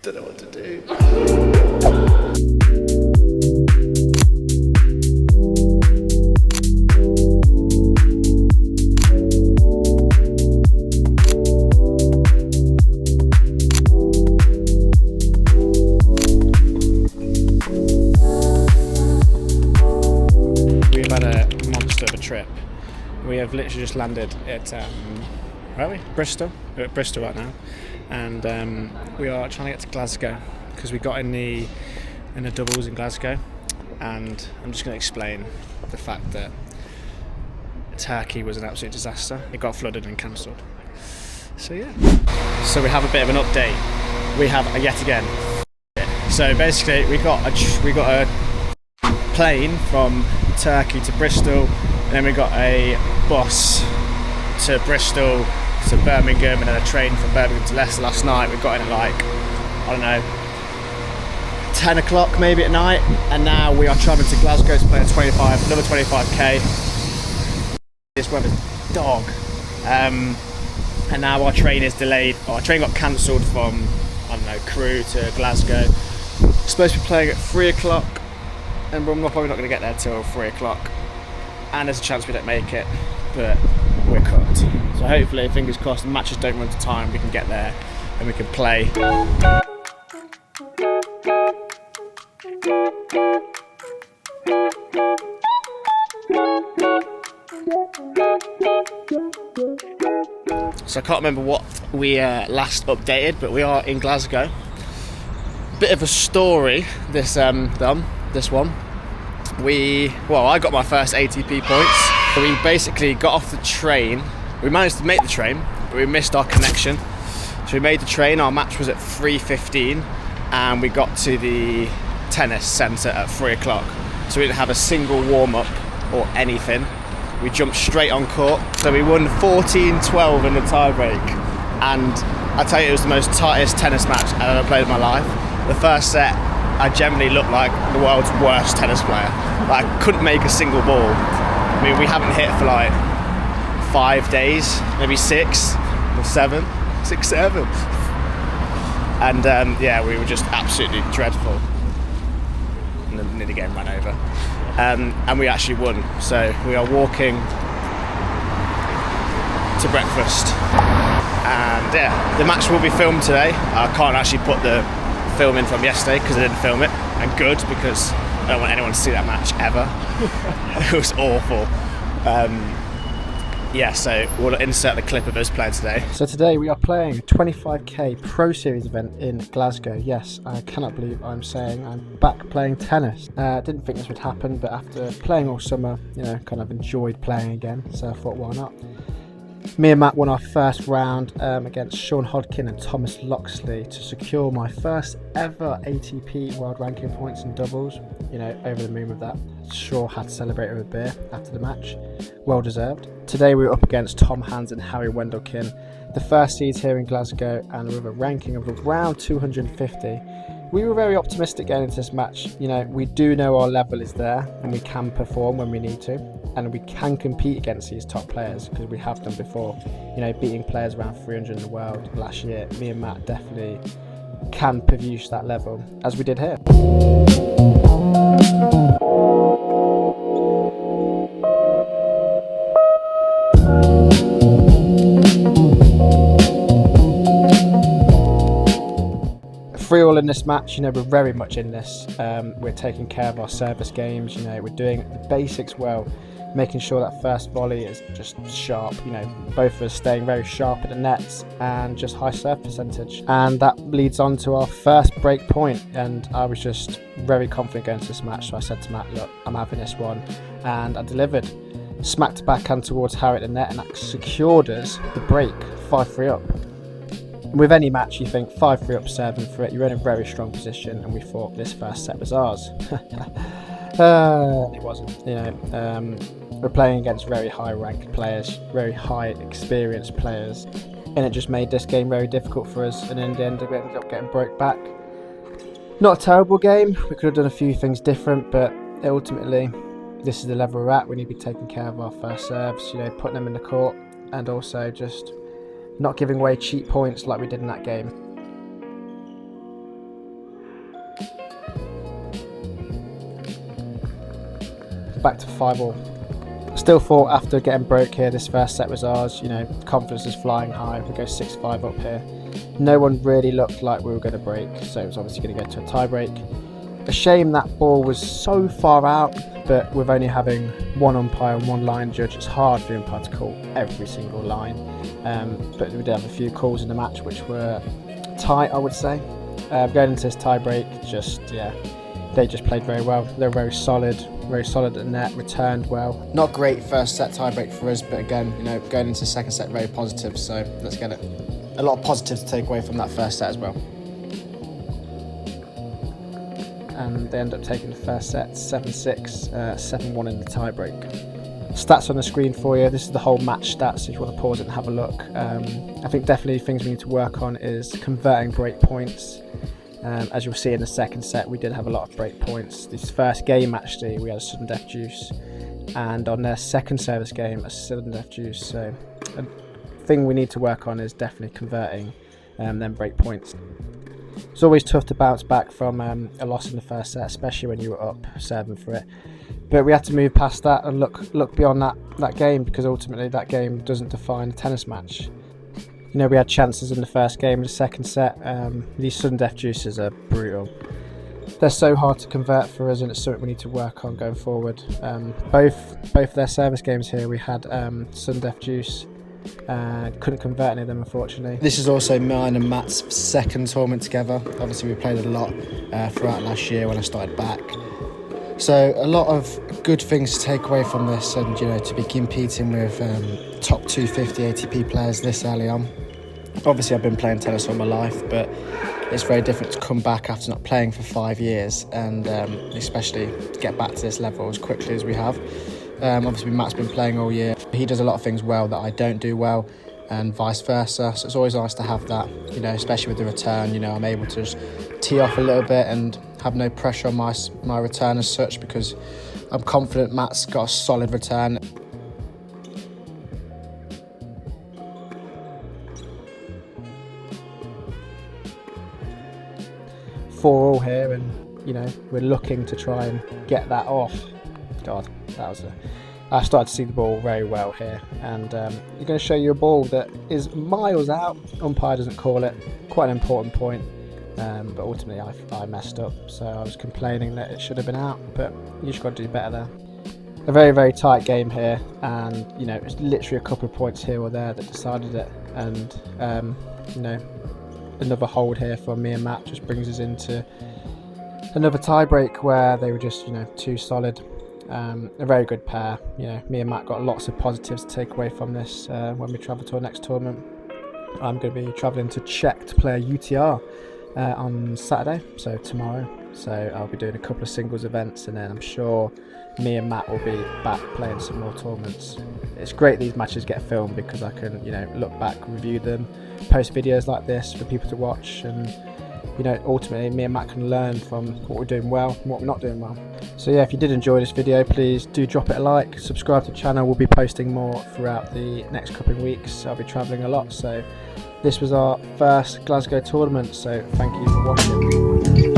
Don't know what to do. We've had a monster of a trip. We have literally just landed at where are we? Bristol. We're at Bristol right now, and we are trying to get to Glasgow because we got in the doubles in Glasgow, and I'm just going to explain the fact that Turkey was an absolute disaster. It got flooded and cancelled. So yeah. So we have a bit of an update. We have yet again. So basically, we got a plane from Turkey to Bristol, and then we got a bus to Bristol to Birmingham, and then a train from Birmingham to Leicester last night. We got in at like, I don't know, 10 o'clock maybe at night, and now we are travelling to Glasgow to play another 25k. This weather's dog. And now our train is delayed. Our train got cancelled from, I don't know, Crewe to Glasgow. We're supposed to be playing at 3 o'clock, and we're probably not going to get there till 3 o'clock. And there's a chance we don't make it, but we're cooked. So hopefully, fingers crossed, the matches don't run to time, we can get there and we can play. So I can't remember what we last updated, but we are in Glasgow. Bit of a story, this one. I got my first ATP points. We basically got off the train. We managed to make the train, but we missed our connection. So we made the train. Our match was at 3:15, and we got to the tennis centre at 3 o'clock. So we didn't have a single warm-up or anything. We jumped straight on court. So we won 14-12 in the tie-break. And I tell you, it was the most tightest tennis match I've ever played in my life. The first set, I generally looked like the world's worst tennis player. Like, I couldn't make a single ball. I mean, we haven't hit for like 5 days, maybe 6 or 7. 6, 7. And yeah, we were just absolutely dreadful. And then nearly getting run over. And we actually won. So we are walking to breakfast. And yeah, the match will be filmed today. I can't actually put the film in from yesterday because I didn't film it, and good, because I don't want anyone to see that match ever. It was awful. Yeah, so we'll insert the clip of us playing today. So today we are playing a 25k Pro Series event in Glasgow. Yes, I cannot believe I'm saying I'm back playing tennis. Didn't think this would happen, but after playing all summer, kind of enjoyed playing again, so I thought, why not? Me and Matt won our first round against Sean Hodkin and Thomas Loxley to secure my first ever ATP World Ranking points in doubles. Over the moon with that. Sure had to celebrate with a beer after the match. Well deserved. Today we were up against Tom Hands and Harry Wendelkin, the first seeds here in Glasgow, and with a ranking of around 250. We were very optimistic going into this match. We do know our level is there and we can perform when we need to, and we can compete against these top players because we have done before. Beating players around 300 in the world last year. Me and Matt definitely can produce that level, as we did here. Three all in this match. We're very much in this. We're taking care of our service games. We're doing the basics well, making sure that first volley is just sharp. Both of us staying very sharp at the nets and just high serve percentage. And that leads on to our first break point. And I was just very confident going into this match. So I said to Matt, look, I'm having this one. And I delivered. Smacked the backhand towards Harry at the net, and that secured us the break, 5-3 up. With any match, you think 5-3 up, 7 for it, you're in a very strong position, and we thought this first set was ours. It wasn't. We're playing against very high ranked players, very high experienced players, and it just made this game very difficult for us, and in the end we ended up getting broke back. Not a terrible game, we could have done a few things different, but ultimately this is the level we're at. We need to be taking care of our first serves, putting them in the court, and also just not giving away cheap points like we did in that game. back to 5-all. Still thought after getting broke here, this first set was ours. You know, confidence is flying high. We go 6-5 up here. No one really looked like we were going to break, so it was obviously going to go to a tie break. A shame that ball was so far out, but with only having one umpire and one line judge, it's hard for the umpire to call every single line. But we did have a few calls in the match which were tight, I would say. Going into this tie break, they just played very well. They were very solid at the net, returned well. Not great first set tie break for us, but again, you know, going into the second set very positive, so let's get it. A lot of positives to take away from that first set as well. And they end up taking the first set 7-6, 7-1 in the tie break. Stats on the screen for you. This is the whole match stats if you want to pause it and have a look. I think definitely things we need to work on is converting break points. As you'll see in the second set, we did have a lot of break points. This first game actually, we had a sudden death juice, and on their second service game, a sudden death juice. So a thing we need to work on is definitely converting them break points. It's always tough to bounce back from a loss in the first set, especially when you were up serving for it. But we had to move past that and look beyond that game, because ultimately that game doesn't define a tennis match. You know, we had chances in the first game and the second set. These sudden death juices are brutal. They're so hard to convert for us, and it's something we need to work on going forward. Both their service games here, we had sudden death juice. Couldn't convert any of them, unfortunately. This is also mine and Matt's second tournament together. Obviously we played a lot throughout last year when I started back. So a lot of good things to take away from this, and you know, to be competing with top 250 ATP players this early on. Obviously I've been playing tennis all my life, but it's very different to come back after not playing for 5 years, and especially to get back to this level as quickly as we have. Obviously Matt's been playing all year. He does a lot of things well that I don't do well, and vice versa. So it's always nice to have that, you know, especially with the return. You know, I'm able to just tee off a little bit and have no pressure on my return as such, because I'm confident Matt's got a solid return. Four all here, and you know, we're looking to try and get that off. God, that was I started to see the ball very well here, and you're going to show you a ball that is miles out. Umpire doesn't call it. Quite an important point, but ultimately I messed up, so I was complaining that it should have been out, but you just got to do better there. A very, very tight game here, and you know, it's literally a couple of points here or there that decided it, and you know, another hold here from me and Matt just brings us into another tie break where they were just, you know, too solid. A very good pair. You know, me and Matt got lots of positives to take away from this when we travel to our next tournament. I'm going to be travelling to Czech to play a UTR on Saturday, so tomorrow. So I'll be doing a couple of singles events, and then I'm sure me and Matt will be back playing some more tournaments. It's great these matches get filmed, because I can, you know, look back, review them, post videos like this for people to watch, and you know, ultimately me and Matt can learn from what we're doing well and what we're not doing well. So yeah, if you did enjoy this video, please do drop it a like, subscribe to the channel. We'll be posting more throughout the next couple of weeks. I'll be travelling a lot, so this was our first Glasgow tournament, so thank you for watching.